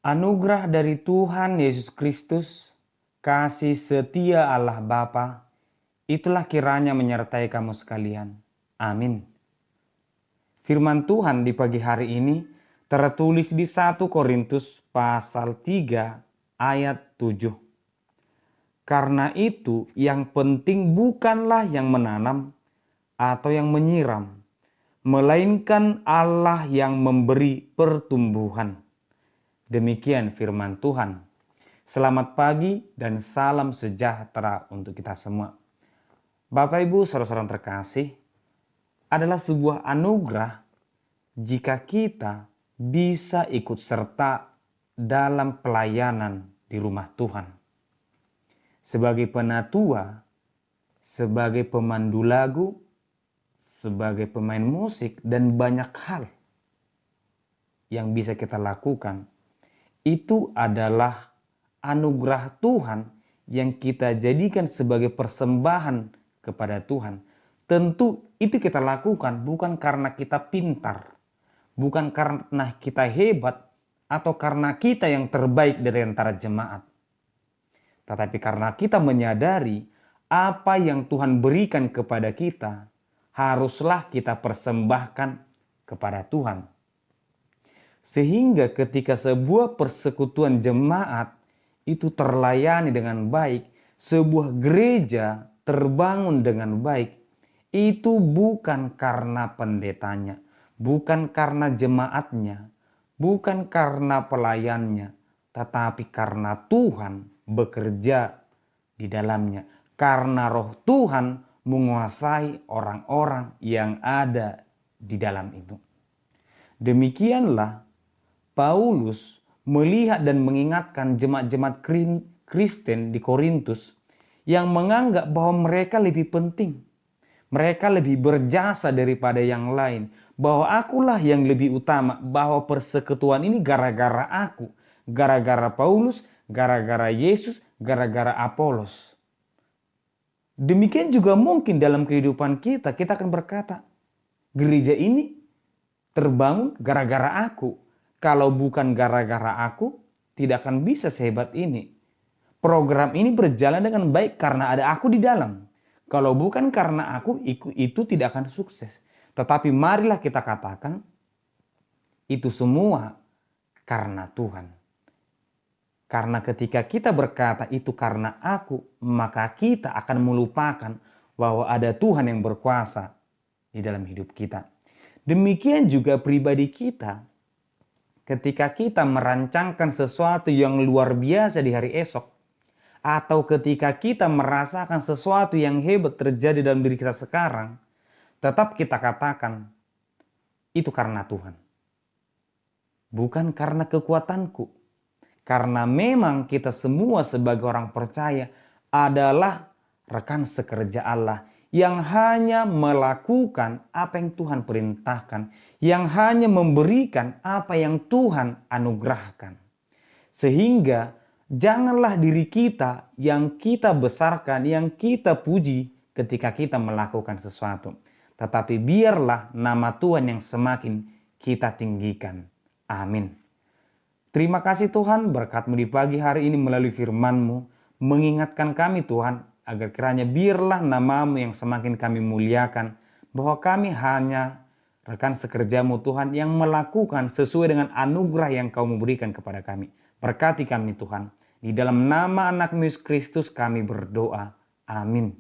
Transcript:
Anugerah dari Tuhan Yesus Kristus, kasih setia Allah Bapa, itulah kiranya menyertai kamu sekalian. Amin. Firman Tuhan di pagi hari ini tertulis di 1 Korintus pasal 3 ayat 7. Karena itu yang penting bukanlah yang menanam atau yang menyiram, melainkan Allah yang memberi pertumbuhan. Demikian firman Tuhan. Selamat pagi dan salam sejahtera untuk kita semua. Bapak Ibu saudara-saudara terkasih, adalah sebuah anugerah jika kita bisa ikut serta dalam pelayanan di rumah Tuhan. Sebagai penatua, sebagai pemandu lagu, sebagai pemain musik, dan banyak hal yang bisa kita lakukan. Itu adalah anugerah Tuhan yang kita jadikan sebagai persembahan kepada Tuhan. Tentu itu kita lakukan bukan karena kita pintar, bukan karena kita hebat, atau karena kita yang terbaik dari antara jemaat. Tetapi karena kita menyadari apa yang Tuhan berikan kepada kita, haruslah kita persembahkan kepada Tuhan. Sehingga ketika sebuah persekutuan jemaat itu terlayani dengan baik, sebuah gereja terbangun dengan baik, itu bukan karena pendetanya, bukan karena jemaatnya, bukan karena pelayannya, tetapi karena Tuhan bekerja di dalamnya. Karena roh Tuhan menguasai orang-orang yang ada di dalam itu. Demikianlah Paulus melihat dan mengingatkan jemaat-jemaat Kristen di Korintus yang menganggap bahwa mereka lebih penting. Mereka lebih berjasa daripada yang lain. Bahwa akulah yang lebih utama. Bahwa persekutuan ini gara-gara aku. Gara-gara Paulus, gara-gara Yesus, gara-gara Apolos. Demikian juga mungkin dalam kehidupan kita akan berkata, gereja ini terbangun gara-gara aku. Kalau bukan gara-gara aku, tidak akan bisa sehebat ini. Program ini berjalan dengan baik karena ada aku di dalam. Kalau bukan karena aku, itu tidak akan sukses. Tetapi marilah kita katakan, itu semua karena Tuhan. Karena ketika kita berkata itu karena aku, maka kita akan melupakan bahwa ada Tuhan yang berkuasa di dalam hidup kita. Demikian juga pribadi kita. Ketika kita merancangkan sesuatu yang luar biasa di hari esok, atau ketika kita merasakan sesuatu yang hebat terjadi dalam diri kita sekarang, tetap kita katakan, itu karena Tuhan. Bukan karena kekuatanku. Karena memang kita semua sebagai orang percaya adalah rekan sekerja Allah yang hanya melakukan apa yang Tuhan perintahkan, yang hanya memberikan apa yang Tuhan anugerahkan. Sehingga janganlah diri kita yang kita besarkan, yang kita puji ketika kita melakukan sesuatu. Tetapi biarlah nama Tuhan yang semakin kita tinggikan. Amin. Terima kasih Tuhan, berkat-Mu di pagi hari ini melalui firman-Mu, mengingatkan kami Tuhan, agar kiranya biarlah nama-Mu yang semakin kami muliakan, bahwa kami hanya rekan sekerja-Mu Tuhan yang melakukan sesuai dengan anugerah yang Kau memberikan kepada kami. Berkati kami Tuhan, di dalam nama anak-Mu Yesus Kristus kami berdoa. Amin.